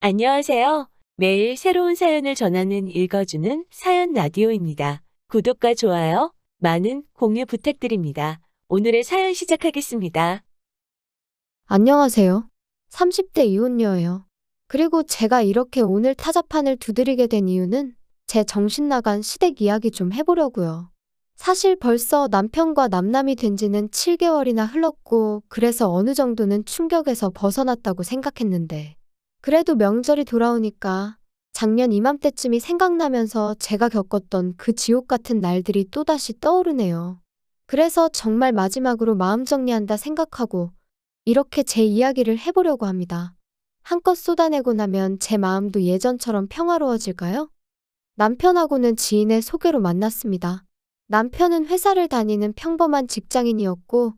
안녕하세요. 매일 새로운 사연을 전하는 읽어주는 사연 라디오입니다. 구독과 좋아요, 많은 공유 부탁드립니다. 오늘의 사연 시작하겠습니다. 안녕하세요. 30대 이혼녀예요. 그리고 제가 이렇게 오늘 타자판을 두드리게 된 이유는 제 정신 나간 시댁 이야기 좀 해보려고요. 사실 벌써 남편과 남남이 된 지는 7개월이나 흘렀고, 그래서 어느 정도는 충격에서 벗어났다고 생각했는데, 그래도 명절이 돌아오니까 작년 이맘때쯤이 생각나면서 제가 겪었던 그 지옥 같은 날들이 또다시 떠오르네요. 그래서 정말 마지막으로 마음 정리한다 생각하고 이렇게 제 이야기를 해보려고 합니다. 한껏 쏟아내고 나면 제 마음도 예전처럼 평화로워질까요? 남편하고는 지인의 소개로 만났습니다. 남편은 회사를 다니는 평범한 직장인이었고,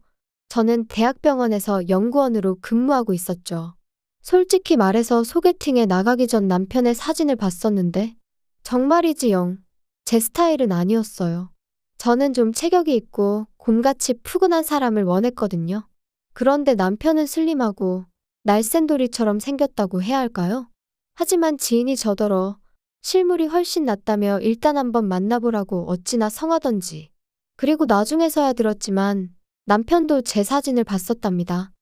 저는 대학병원에서 연구원으로 근무하고 있었죠. 솔직히 말해서 소개팅에 나가기 전 남편의 사진을 봤었는데, 정말이지 영, 제 스타일은 아니었어요. 저는 좀 체격이 있고 곰같이 푸근한 사람을 원했거든요. 그런데 남편은 슬림하고 날쌘돌이처럼 생겼다고 해야 할까요? 하지만 지인이 저더러 실물이 훨씬 낫다며 일단 한번 만나보라고 어찌나 성하던지. 그리고 나중에서야 들었지만 남편도 제 사진을 봤었답니다.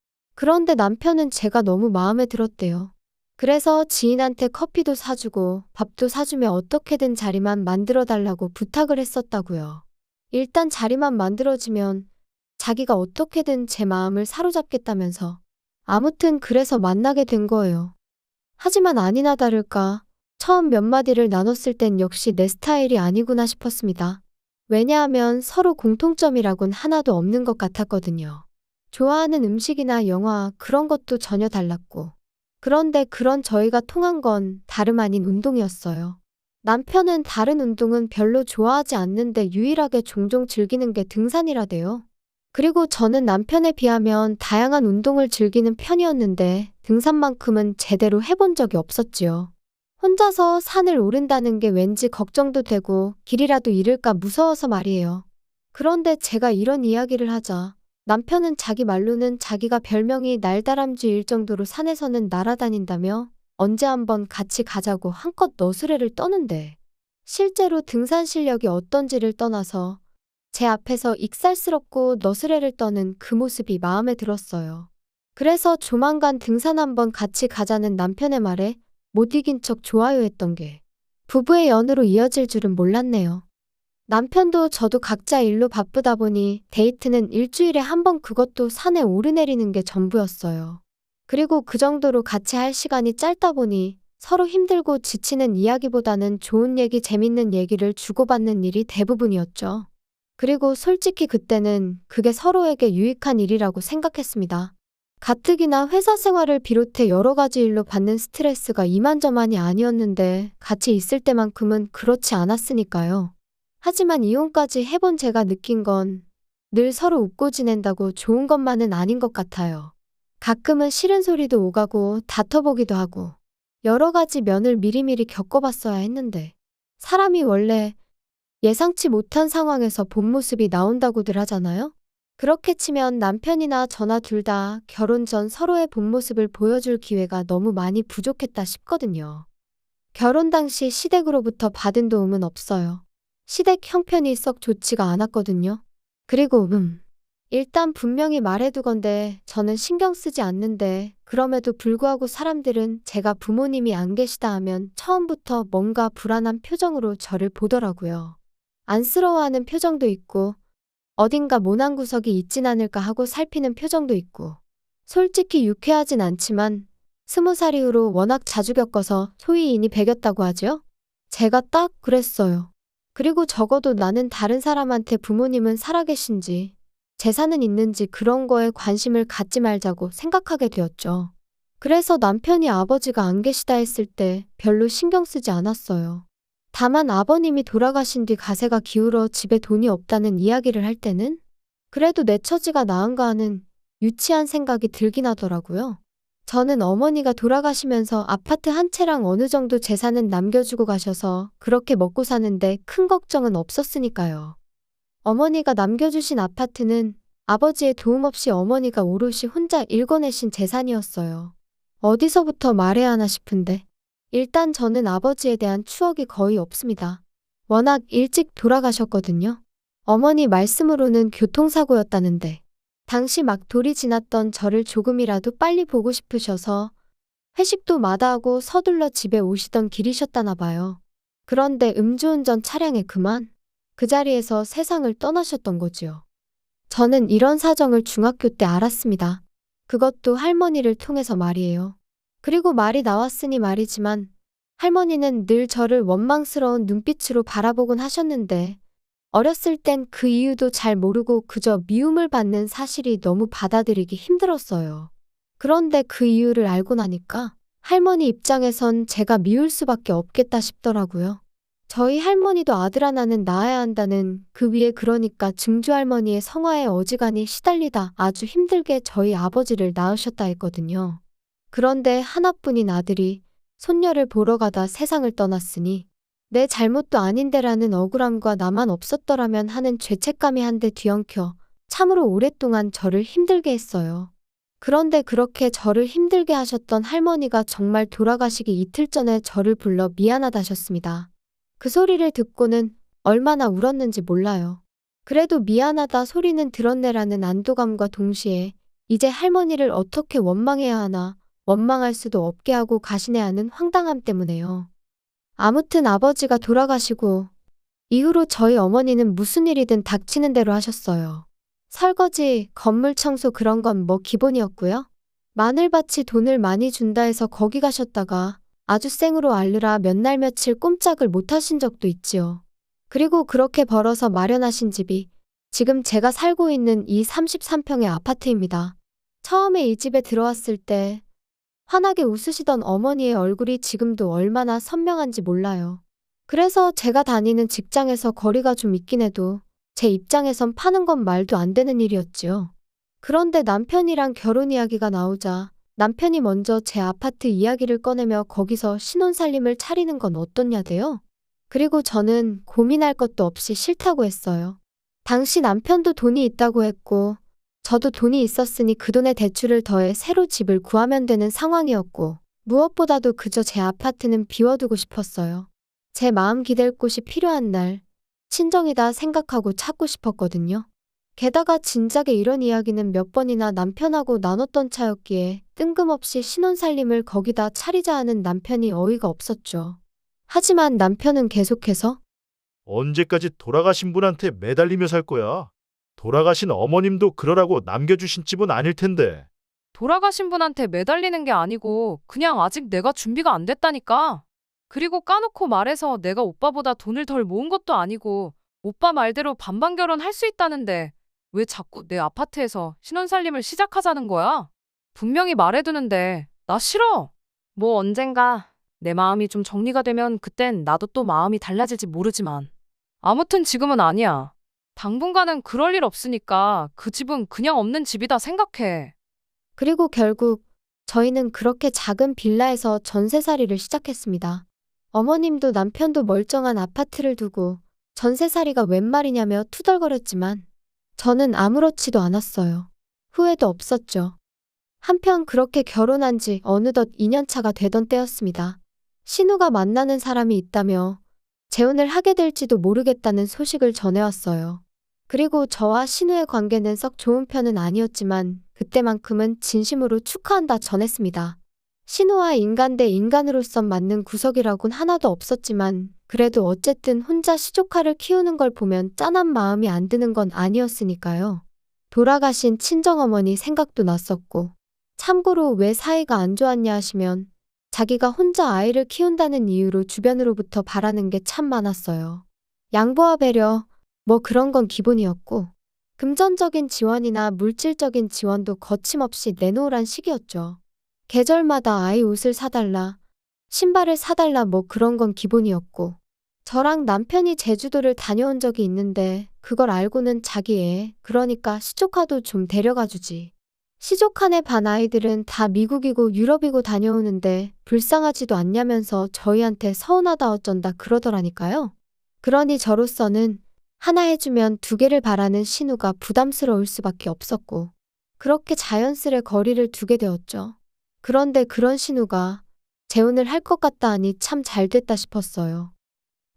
그런데 남편은 제가 너무 마음에 들었대요. 그래서 지인한테 커피도 사주고 밥도 사주며 어떻게든 자리만 만들어달라고 부탁을 했었다고요. 일단 자리만 만들어지면 자기가 어떻게든 제 마음을 사로잡겠다면서. 아무튼 그래서 만나게 된 거예요. 하지만 아니나 다를까 처음 몇 마디를 나눴을 땐 역시 내 스타일이 아니구나 싶었습니다. 왜냐하면 서로 공통점이라곤 하나도 없는 것 같았거든요. 좋아하는 음식이나 영화 그런 것도 전혀 달랐고. 그런데 그런 저희가 통한 건 다름 아닌 운동이었어요. 남편은 다른 운동은 별로 좋아하지 않는데 유일하게 종종 즐기는 게 등산이라대요. 그리고 저는 남편에 비하면 다양한 운동을 즐기는 편이었는데 등산만큼은 제대로 해본 적이 없었지요. 혼자서 산을 오른다는 게 왠지 걱정도 되고 길이라도 잃을까 무서워서 말이에요. 그런데 제가 이런 이야기를 하자 남편은 자기 말로는 자기가 별명이 날다람쥐일 정도로 산에서는 날아다닌다며 언제 한번 같이 가자고 한껏 너스레를 떠는데 실제로 등산 실력이 어떤지를 떠나서 제 앞에서 익살스럽고 너스레를 떠는 그 모습이 마음에 들었어요. 그래서 조만간 등산 한번 같이 가자는 남편의 말에 못 이긴 척 좋아요 했던 게 부부의 연으로 이어질 줄은 몰랐네요. 남편도 저도 각자 일로 바쁘다 보니 데이트는 일주일에 한 번 그것도 산에 오르내리는 게 전부였어요. 그리고 그 정도로 같이 할 시간이 짧다 보니 서로 힘들고 지치는 이야기보다는 좋은 얘기, 재밌는 얘기를 주고받는 일이 대부분이었죠. 그리고 솔직히 그때는 그게 서로에게 유익한 일이라고 생각했습니다. 가뜩이나 회사 생활을 비롯해 여러 가지 일로 받는 스트레스가 이만저만이 아니었는데 같이 있을 때만큼은 그렇지 않았으니까요. 하지만 이혼까지 해본 제가 느낀 건 늘 서로 웃고 지낸다고 좋은 것만은 아닌 것 같아요. 가끔은 싫은 소리도 오가고 다퉈보기도 하고 여러 가지 면을 미리미리 겪어봤어야 했는데 사람이 원래 예상치 못한 상황에서 본 모습이 나온다고들 하잖아요? 그렇게 치면 남편이나 저나 둘 다 결혼 전 서로의 본 모습을 보여줄 기회가 너무 많이 부족했다 싶거든요. 결혼 당시 시댁으로부터 받은 도움은 없어요. 시댁 형편이 썩 좋지가 않았거든요. 그리고 일단 분명히 말해두건데 저는 신경 쓰지 않는데 그럼에도 불구하고 사람들은 제가 부모님이 안 계시다 하면 처음부터 뭔가 불안한 표정으로 저를 보더라고요. 안쓰러워하는 표정도 있고 어딘가 모난 구석이 있진 않을까 하고 살피는 표정도 있고 솔직히 유쾌하진 않지만 20살 이후로 워낙 자주 겪어서 소위 인이 배겼다고 하죠? 제가 딱 그랬어요. 그리고 적어도 나는 다른 사람한테 부모님은 살아계신지 재산은 있는지 그런 거에 관심을 갖지 말자고 생각하게 되었죠. 그래서 남편이 아버지가 안 계시다 했을 때 별로 신경 쓰지 않았어요. 다만 아버님이 돌아가신 뒤 가세가 기울어 집에 돈이 없다는 이야기를 할 때는 그래도 내 처지가 나은가 하는 유치한 생각이 들긴 하더라고요. 저는 어머니가 돌아가시면서 아파트 한 채랑 어느 정도 재산은 남겨주고 가셔서 그렇게 먹고 사는데 큰 걱정은 없었으니까요. 어머니가 남겨주신 아파트는 아버지의 도움 없이 어머니가 오롯이 혼자 일궈내신 재산이었어요. 어디서부터 말해야 하나 싶은데 일단 저는 아버지에 대한 추억이 거의 없습니다. 워낙 일찍 돌아가셨거든요. 어머니 말씀으로는 교통사고였다는데 당시 막 돌이 지났던 저를 조금이라도 빨리 보고 싶으셔서 회식도 마다하고 서둘러 집에 오시던 길이셨다나 봐요. 그런데 음주운전 차량에 그만 그 자리에서 세상을 떠나셨던 거지요. 저는 이런 사정을 중학교 때 알았습니다. 그것도 할머니를 통해서 말이에요. 그리고 말이 나왔으니 말이지만 할머니는 늘 저를 원망스러운 눈빛으로 바라보곤 하셨는데 어렸을 땐 그 이유도 잘 모르고 그저 미움을 받는 사실이 너무 받아들이기 힘들었어요. 그런데 그 이유를 알고 나니까 할머니 입장에선 제가 미울 수밖에 없겠다 싶더라고요. 저희 할머니도 아들 하나는 낳아야 한다는 그 위에 그러니까 증조할머니의 성화에 어지간히 시달리다 아주 힘들게 저희 아버지를 낳으셨다 했거든요. 그런데 하나뿐인 아들이 손녀를 보러 가다 세상을 떠났으니 내 잘못도 아닌데라는 억울함과 나만 없었더라면 하는 죄책감이 한데 뒤엉켜 참으로 오랫동안 저를 힘들게 했어요. 그런데 그렇게 저를 힘들게 하셨던 할머니가 정말 돌아가시기 이틀 전에 저를 불러 미안하다셨습니다. 그 소리를 듣고는 얼마나 울었는지 몰라요. 그래도 미안하다 소리는 들었네라는 안도감과 동시에 이제 할머니를 어떻게 원망해야 하나, 원망할 수도 없게 하고 가시네 하는 황당함 때문에요. 아무튼 아버지가 돌아가시고 이후로 저희 어머니는 무슨 일이든 닥치는 대로 하셨어요. 설거지, 건물 청소 그런 건 뭐 기본이었고요. 마늘밭이 돈을 많이 준다 해서 거기 가셨다가 아주 생으로 앓느라 몇 날 며칠 꼼짝을 못 하신 적도 있지요. 그리고 그렇게 벌어서 마련하신 집이 지금 제가 살고 있는 이 33평의 아파트입니다. 처음에 이 집에 들어왔을 때 환하게 웃으시던 어머니의 얼굴이 지금도 얼마나 선명한지 몰라요. 그래서 제가 다니는 직장에서 거리가 좀 있긴 해도 제 입장에선 파는 건 말도 안 되는 일이었지요. 그런데 남편이랑 결혼 이야기가 나오자 남편이 먼저 제 아파트 이야기를 꺼내며 거기서 신혼살림을 차리는 건 어떻냐대요. 그리고 저는 고민할 것도 없이 싫다고 했어요. 당시 남편도 돈이 있다고 했고 저도 돈이 있었으니 그 돈에 대출을 더해 새로 집을 구하면 되는 상황이었고 무엇보다도 그저 제 아파트는 비워두고 싶었어요. 제 마음 기댈 곳이 필요한 날 친정이다 생각하고 찾고 싶었거든요. 게다가 진작에 이런 이야기는 몇 번이나 남편하고 나눴던 차였기에 뜬금없이 신혼살림을 거기다 차리자 하는 남편이 어이가 없었죠. 하지만 남편은 계속해서 언제까지 돌아가신 분한테 매달리며 살 거야? 돌아가신 어머님도 그러라고 남겨주신 집은 아닐 텐데. 돌아가신 분한테 매달리는 게 아니고 그냥 아직 내가 준비가 안 됐다니까. 그리고 까놓고 말해서 내가 오빠보다 돈을 덜 모은 것도 아니고 오빠 말대로 반반 결혼할 수 있다는데 왜 자꾸 내 아파트에서 신혼살림을 시작하자는 거야? 분명히 말해두는데 나 싫어. 뭐 언젠가 내 마음이 좀 정리가 되면 그땐 나도 또 마음이 달라질지 모르지만 아무튼 지금은 아니야. 당분간은 그럴 일 없으니까 그 집은 그냥 없는 집이다 생각해. 그리고 결국 저희는 그렇게 작은 빌라에서 전세살이를 시작했습니다. 어머님도 남편도 멀쩡한 아파트를 두고 전세살이가 웬 말이냐며 투덜거렸지만 저는 아무렇지도 않았어요. 후회도 없었죠. 한편 그렇게 결혼한 지 어느덧 2년 차가 되던 때였습니다. 신우가 만나는 사람이 있다며 재혼을 하게 될지도 모르겠다는 소식을 전해왔어요. 그리고 저와 신우의 관계는 썩 좋은 편은 아니었지만 그때만큼은 진심으로 축하한다 전했습니다. 신우와 인간 대 인간으로선 맞는 구석이라곤 하나도 없었지만 그래도 어쨌든 혼자 시조카를 키우는 걸 보면 짠한 마음이 안 드는 건 아니었으니까요. 돌아가신 친정어머니 생각도 났었고 참고로 왜 사이가 안 좋았냐 하시면 자기가 혼자 아이를 키운다는 이유로 주변으로부터 바라는 게 참 많았어요. 양보와 배려, 뭐 그런 건 기본이었고 금전적인 지원이나 물질적인 지원도 거침없이 내놓으란 식이었죠. 계절마다 아이 옷을 사달라, 신발을 사달라 뭐 그런 건 기본이었고 저랑 남편이 제주도를 다녀온 적이 있는데 그걸 알고는 자기 애, 그러니까 시조카도 좀 데려가 주지. 시조카네 반 아이들은 다 미국이고 유럽이고 다녀오는데 불쌍하지도 않냐면서 저희한테 서운하다 어쩐다 그러더라니까요. 그러니 저로서는 하나 해주면 두 개를 바라는 신우가 부담스러울 수밖에 없었고 그렇게 자연스레 거리를 두게 되었죠. 그런데 그런 신우가 재혼을 할 것 같다 하니 참 잘 됐다 싶었어요.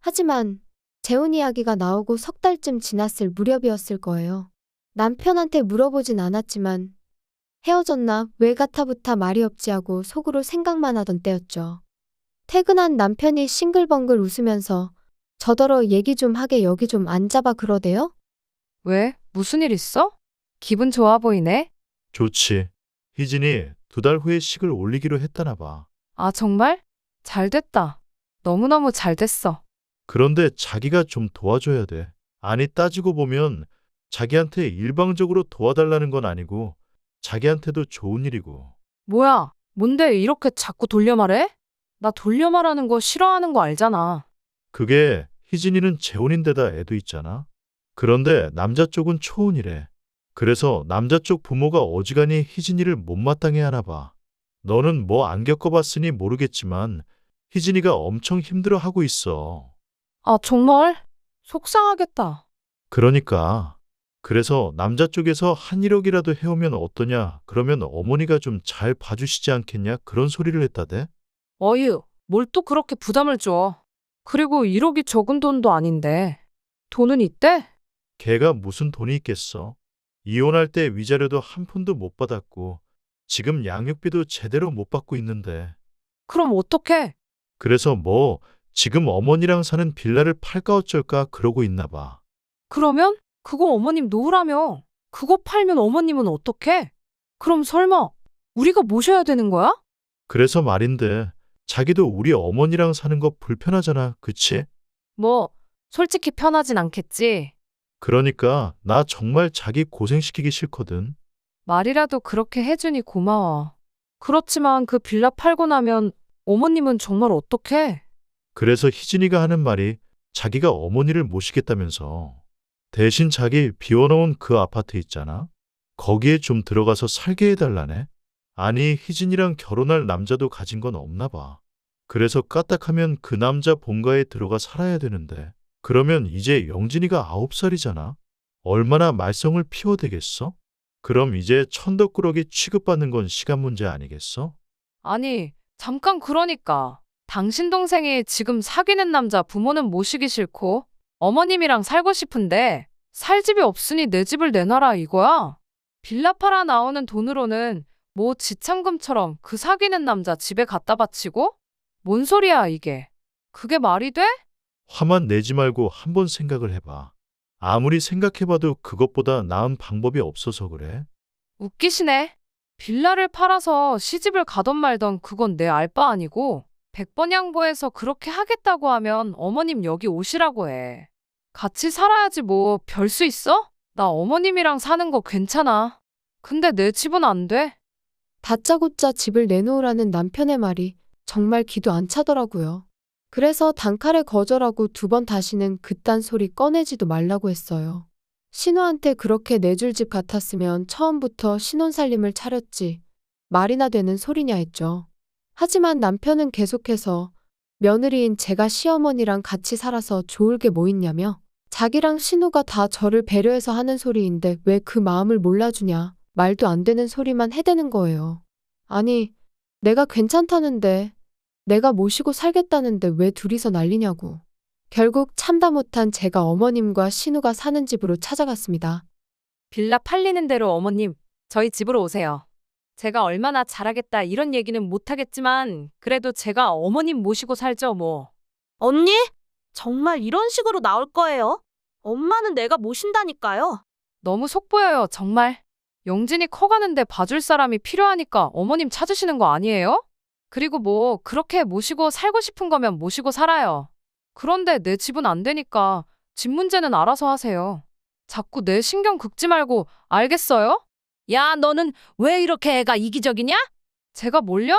하지만 재혼 이야기가 나오고 석 달쯤 지났을 무렵이었을 거예요. 남편한테 물어보진 않았지만 헤어졌나 왜 가타부타 말이 없지 하고 속으로 생각만 하던 때였죠. 퇴근한 남편이 싱글벙글 웃으면서 저더러 얘기 좀 하게 여기 좀 앉아봐 그러대요? 왜? 무슨 일 있어? 기분 좋아 보이네? 좋지. 희진이 2달 후에 식을 올리기로 했다나 봐. 아, 정말? 잘 됐다. 너무너무 잘 됐어. 그런데 자기가 좀 도와줘야 돼. 아니, 따지고 보면 자기한테 일방적으로 도와달라는 건 아니고 자기한테도 좋은 일이고. 뭐야? 뭔데 이렇게 자꾸 돌려 말해? 나 돌려 말하는 거 싫어하는 거 알잖아. 그게 희진이는 재혼인데다 애도 있잖아. 그런데 남자 쪽은 초혼이래. 그래서 남자 쪽 부모가 어지간히 희진이를 못마땅해 하나 봐. 너는 뭐 안 겪어봤으니 모르겠지만 희진이가 엄청 힘들어하고 있어. 아, 정말? 속상하겠다. 그러니까. 그래서 남자 쪽에서 한 1억이라도 해오면 어떠냐? 그러면 어머니가 좀 잘 봐주시지 않겠냐? 그런 소리를 했다대. 어휴, 뭘 또 그렇게 부담을 줘. 그리고 1억이 적은 돈도 아닌데. 돈은 있대? 걔가 무슨 돈이 있겠어. 이혼할 때 위자료도 한 푼도 못 받았고 지금 양육비도 제대로 못 받고 있는데. 그럼 어떡해? 그래서 뭐 지금 어머니랑 사는 빌라를 팔까 어쩔까 그러고 있나 봐. 그러면? 그거 어머님 놓으라며. 그거 팔면 어머님은 어떡해? 그럼 설마 우리가 모셔야 되는 거야? 그래서 말인데 자기도 우리 어머니랑 사는 거 불편하잖아. 그치? 뭐, 솔직히 편하진 않겠지. 그러니까 나 정말 자기 고생시키기 싫거든. 말이라도 그렇게 해주니 고마워. 그렇지만 그 빌라 팔고 나면 어머님은 정말 어떡해? 그래서 희진이가 하는 말이 자기가 어머니를 모시겠다면서. 대신 자기 비워놓은 그 아파트 있잖아. 거기에 좀 들어가서 살게 해달라네. 아니, 희진이랑 결혼할 남자도 가진 건 없나 봐. 그래서 까딱하면 그 남자 본가에 들어가 살아야 되는데. 그러면 이제 영진이가 9살이잖아. 얼마나 말썽을 피워대겠어? 그럼 이제 천덕꾸러기 취급받는 건 시간 문제 아니겠어? 아니, 잠깐 그러니까. 당신 동생이 지금 사귀는 남자 부모는 모시기 싫고 어머님이랑 살고 싶은데 살 집이 없으니 내 집을 내놔라 이거야? 빌라 팔아 나오는 돈으로는 뭐 지참금처럼 그 사귀는 남자 집에 갖다 바치고? 뭔 소리야 이게? 그게 말이 돼? 화만 내지 말고 한번 생각을 해봐. 아무리 생각해봐도 그것보다 나은 방법이 없어서 그래. 웃기시네. 빌라를 팔아서 시집을 가던 말던 그건 내 알 바 아니고 100번 양보해서 그렇게 하겠다고 하면 어머님 여기 오시라고 해. 같이 살아야지 뭐 별 수 있어? 나 어머님이랑 사는 거 괜찮아. 근데 내 집은 안 돼. 다짜고짜 집을 내놓으라는 남편의 말이 정말 기도 안 차더라고요. 그래서 단칼에 거절하고 2번 다시는 그딴 소리 꺼내지도 말라고 했어요. 신우한테 그렇게 내줄 집 같았으면 처음부터 신혼살림을 차렸지. 말이나 되는 소리냐 했죠. 하지만 남편은 계속해서 며느리인 제가 시어머니랑 같이 살아서 좋을 게 뭐 있냐며 자기랑 신우가 다 저를 배려해서 하는 소리인데 왜 그 마음을 몰라주냐 말도 안 되는 소리만 해대는 거예요. 아니, 내가 괜찮다는데 내가 모시고 살겠다는데 왜 둘이서 난리냐고. 결국 참다 못한 제가 어머님과 신우가 사는 집으로 찾아갔습니다. 빌라 팔리는 대로 어머님, 저희 집으로 오세요. 제가 얼마나 잘하겠다 이런 얘기는 못하겠지만 그래도 제가 어머님 모시고 살죠 뭐. 언니? 정말 이런 식으로 나올 거예요? 엄마는 내가 모신다니까요. 너무 속보여요 정말. 영진이 커가는데 봐줄 사람이 필요하니까 어머님 찾으시는 거 아니에요? 그리고 뭐 그렇게 모시고 살고 싶은 거면 모시고 살아요. 그런데 내 집은 안 되니까 집 문제는 알아서 하세요. 자꾸 내 신경 긁지 말고 알겠어요? 야, 너는 왜 이렇게 애가 이기적이냐? 제가 뭘요?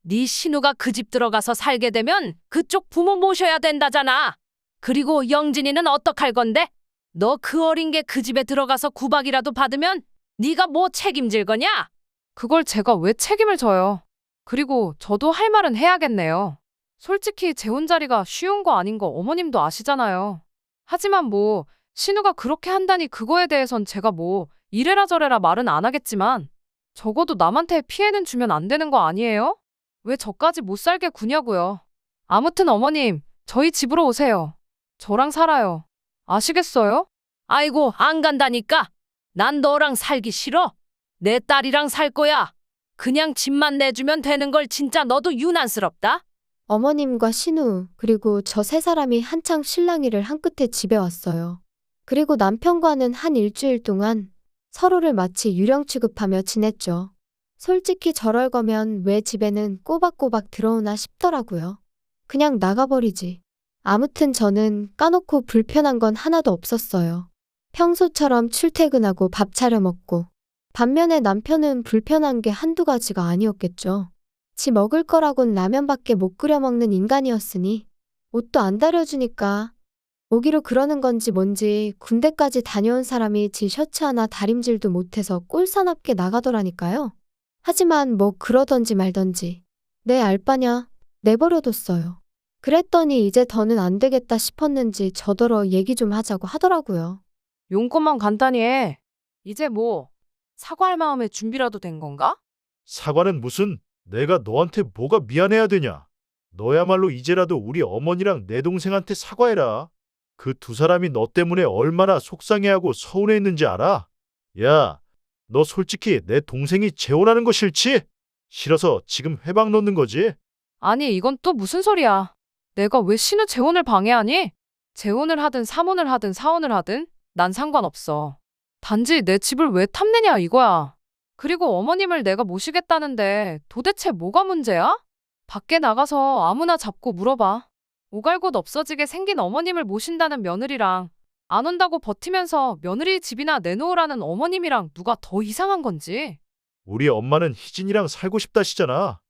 네 신우가 그 집 들어가서 살게 되면 그쪽 부모 모셔야 된다잖아. 그리고 영진이는 어떡할 건데? 너 그 어린 게 그 집에 들어가서 구박이라도 받으면 네가 뭐 책임질 거냐? 그걸 제가 왜 책임을 져요? 그리고 저도 할 말은 해야겠네요. 솔직히 재혼 자리가 쉬운 거 아닌 거 어머님도 아시잖아요. 하지만 뭐 신우가 그렇게 한다니 그거에 대해선 제가 뭐 이래라 저래라 말은 안 하겠지만 적어도 남한테 피해는 주면 안 되는 거 아니에요? 왜 저까지 못 살게 구냐고요. 아무튼 어머님, 저희 집으로 오세요. 저랑 살아요. 아시겠어요? 아이고, 안 간다니까. 난 너랑 살기 싫어. 내 딸이랑 살 거야. 그냥 집만 내주면 되는 걸 진짜 너도 유난스럽다. 어머님과 신우, 그리고 저 세 사람이 한창 실랑이를 한 끝에 집에 왔어요. 그리고 남편과는 한 일주일 동안 서로를 마치 유령 취급하며 지냈죠. 솔직히 저럴 거면 왜 집에는 꼬박꼬박 들어오나 싶더라고요. 그냥 나가버리지. 아무튼 저는 까놓고 불편한 건 하나도 없었어요. 평소처럼 출퇴근하고 밥 차려 먹고. 반면에 남편은 불편한 게 한두 가지가 아니었겠죠. 지 먹을 거라곤 라면밖에 못 끓여 먹는 인간이었으니 옷도 안 다려주니까 오기로 그러는 건지 뭔지 군대까지 다녀온 사람이 지 셔츠 하나 다림질도 못해서 꼴사납게 나가더라니까요. 하지만 뭐 그러던지 말던지 내 알바냐 내버려뒀어요. 그랬더니 이제 더는 안 되겠다 싶었는지 저더러 얘기 좀 하자고 하더라고요. 용건만 간단히 해. 이제 뭐 사과할 마음의 준비라도 된 건가? 사과는 무슨, 내가 너한테 뭐가 미안해야 되냐? 너야말로 이제라도 우리 어머니랑 내 동생한테 사과해라. 그 두 사람이 너 때문에 얼마나 속상해하고 서운해했는지 알아? 야, 너 솔직히 내 동생이 재혼하는 거 싫지? 싫어서 지금 회방 놓는 거지? 아니, 이건 또 무슨 소리야. 내가 왜 신우 재혼을 방해하니? 재혼을 하든 사혼을 하든 사혼을 하든 난 상관없어. 단지 내 집을 왜 탐내냐 이거야. 그리고 어머님을 내가 모시겠다는데 도대체 뭐가 문제야? 밖에 나가서 아무나 잡고 물어봐. 오갈 곳 없어지게 생긴 어머님을 모신다는 며느리랑 안 온다고 버티면서 며느리 집이나 내놓으라는 어머님이랑 누가 더 이상한 건지. 우리 엄마는 희진이랑 살고 싶다시잖아.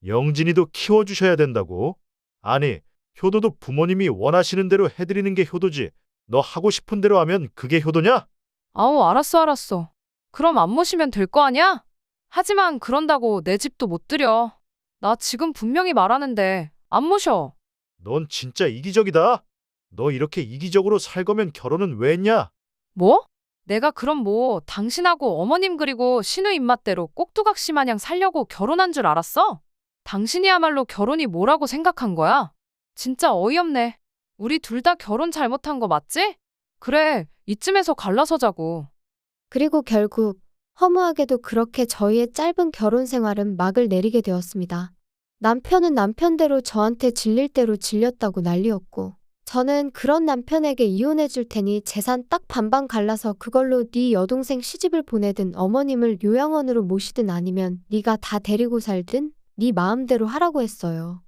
영진이도 키워주셔야 된다고. 아니, 효도도 부모님이 원하시는 대로 해드리는 게 효도지. 너 하고 싶은 대로 하면 그게 효도냐? 아우, 알았어. 그럼 안 모시면 될 거 아니야? 하지만 그런다고 내 집도 못 들여. 나 지금 분명히 말하는데 안 모셔. 넌 진짜 이기적이다. 너 이렇게 이기적으로 살 거면 결혼은 왜 했냐? 뭐? 내가 그럼 뭐 당신하고 어머님 그리고 신우 입맛대로 꼭두각시 마냥 살려고 결혼한 줄 알았어? 당신이야말로 결혼이 뭐라고 생각한 거야? 진짜 어이없네. 우리 둘 다 결혼 잘못한 거 맞지? 그래, 이쯤에서 갈라서자고. 그리고 결국 허무하게도 그렇게 저희의 짧은 결혼 생활은 막을 내리게 되었습니다. 남편은 남편대로 저한테 질릴 대로 질렸다고 난리였고 저는 그런 남편에게 이혼해 줄 테니 재산 딱 반반 갈라서 그걸로 네 여동생 시집을 보내든 어머님을 요양원으로 모시든 아니면 네가 다 데리고 살든 네 마음대로 하라고 했어요.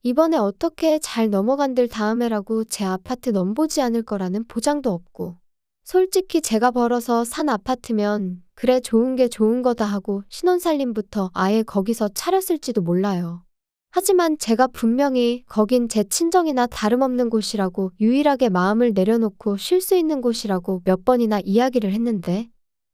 이번에 어떻게 잘 넘어간들 다음에라고 제 아파트 넘보지 않을 거라는 보장도 없고 솔직히 제가 벌어서 산 아파트면 그래 좋은 게 좋은 거다 하고 신혼살림부터 아예 거기서 차렸을지도 몰라요. 하지만 제가 분명히 거긴 제 친정이나 다름없는 곳이라고 유일하게 마음을 내려놓고 쉴 수 있는 곳이라고 몇 번이나 이야기를 했는데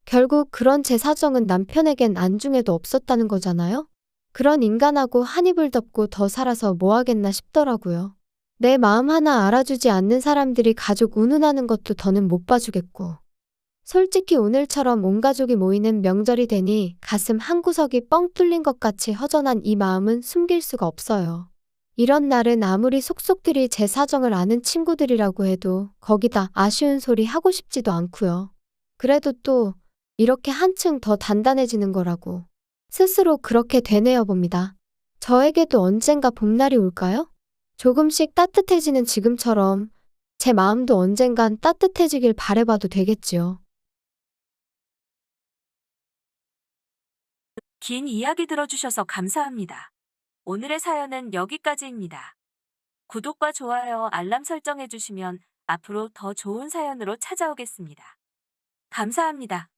결국 그런 제 사정은 남편에겐 안중에도 없었다는 거잖아요. 그런 인간하고 한 입을 덮고 더 살아서 뭐 하겠나 싶더라고요. 내 마음 하나 알아주지 않는 사람들이 가족 운운하는 것도 더는 못 봐주겠고. 솔직히 오늘처럼 온 가족이 모이는 명절이 되니 가슴 한구석이 뻥 뚫린 것 같이 허전한 이 마음은 숨길 수가 없어요. 이런 날은 아무리 속속들이 제 사정을 아는 친구들이라고 해도 거기다 아쉬운 소리 하고 싶지도 않고요. 그래도 또 이렇게 한층 더 단단해지는 거라고 스스로 그렇게 되뇌어 봅니다. 저에게도 언젠가 봄날이 올까요? 조금씩 따뜻해지는 지금처럼 제 마음도 언젠간 따뜻해지길 바라봐도 되겠지요. 긴 이야기 들어주셔서 감사합니다. 오늘의 사연은 여기까지입니다. 구독과 좋아요, 알람 설정해주시면 앞으로 더 좋은 사연으로 찾아오겠습니다. 감사합니다.